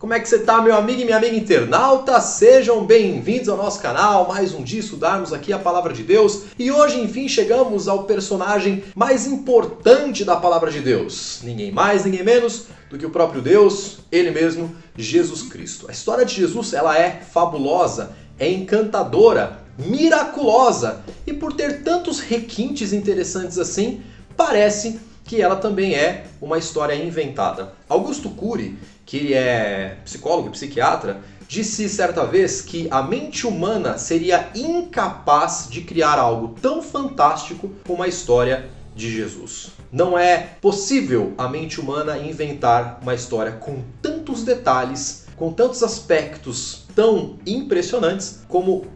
Como é que você tá, meu amigo e minha amiga internauta? Sejam bem-vindos ao nosso canal, mais um dia estudarmos aqui a Palavra de Deus. E hoje, enfim, chegamos ao personagem mais importante da Palavra de Deus. Ninguém mais, ninguém menos do que o próprio Deus, Ele mesmo, Jesus Cristo. A história de Jesus, ela é fabulosa, é encantadora, miraculosa. E por ter tantos requintes interessantes assim, parece que ela também é uma história inventada. Augusto Cury, que ele é psicólogo e psiquiatra, disse certa vez que a mente humana seria incapaz de criar algo tão fantástico como a história de Jesus. Não é possível a mente humana inventar uma história com tantos detalhes, com tantos aspectos tão impressionantes como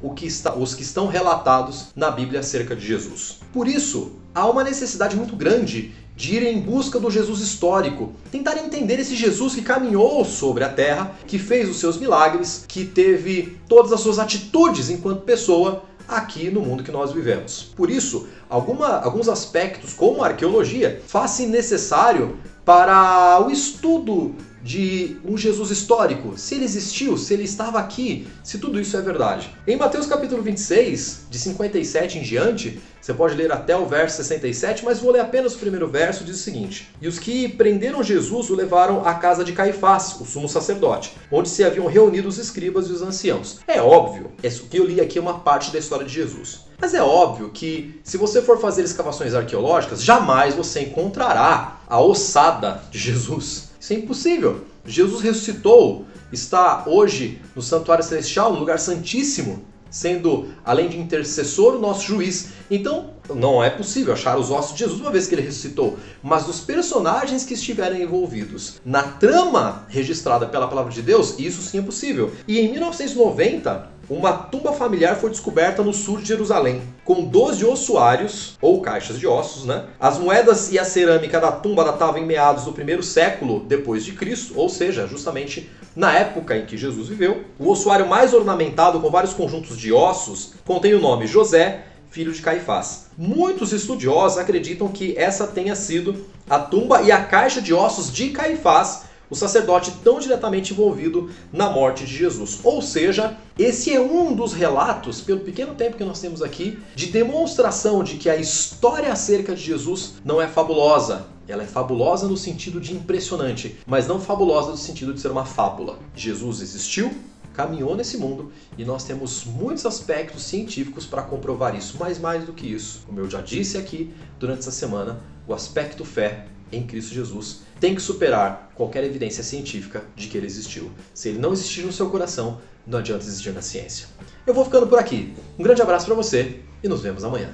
os que estão relatados na Bíblia acerca de Jesus. Por isso, há uma necessidade muito grande de ir em busca do Jesus histórico, tentar entender esse Jesus que caminhou sobre a terra, que fez os seus milagres, que teve todas as suas atitudes enquanto pessoa aqui no mundo que nós vivemos. Por isso, alguns aspectos, como a arqueologia, faz-se necessário para o estudo de um Jesus histórico, se ele existiu, se ele estava aqui, se tudo isso é verdade. Em Mateus capítulo 26, de 57 em diante, você pode ler até o verso 67, mas vou ler apenas o primeiro verso, diz o seguinte: E os que prenderam Jesus o levaram à casa de Caifás, o sumo sacerdote, onde se haviam reunido os escribas e os anciãos. É óbvio, isso que eu li aqui é uma parte da história de Jesus. Mas é óbvio que, se você for fazer escavações arqueológicas, jamais você encontrará a ossada de Jesus. Isso é impossível. Jesus ressuscitou, está hoje no santuário celestial, no lugar santíssimo, sendo, além de intercessor, o nosso juiz. Então, não é possível achar os ossos de Jesus uma vez que ele ressuscitou, mas dos personagens que estiverem envolvidos na trama registrada pela Palavra de Deus, isso sim é possível. E em 1990, uma tumba familiar foi descoberta no sul de Jerusalém, com 12 ossuários, ou caixas de ossos, né? As moedas e a cerâmica da tumba datavam em meados do primeiro século depois de Cristo, ou seja, justamente na época em que Jesus viveu. O ossuário mais ornamentado, com vários conjuntos de ossos, contém o nome José, filho de Caifás. Muitos estudiosos acreditam que essa tenha sido a tumba e a caixa de ossos de Caifás, o sacerdote tão diretamente envolvido na morte de Jesus. Ou seja, esse é um dos relatos, pelo pequeno tempo que nós temos aqui, de demonstração de que a história acerca de Jesus não é fabulosa. Ela é fabulosa no sentido de impressionante, mas não fabulosa no sentido de ser uma fábula. Jesus existiu, caminhou nesse mundo e nós temos muitos aspectos científicos para comprovar isso. Mas mais do que isso, como eu já disse aqui durante essa semana, o aspecto fé em Cristo Jesus tem que superar qualquer evidência científica de que ele existiu. Se ele não existir no seu coração, não adianta existir na ciência. Eu vou ficando por aqui. Um grande abraço para você e nos vemos amanhã.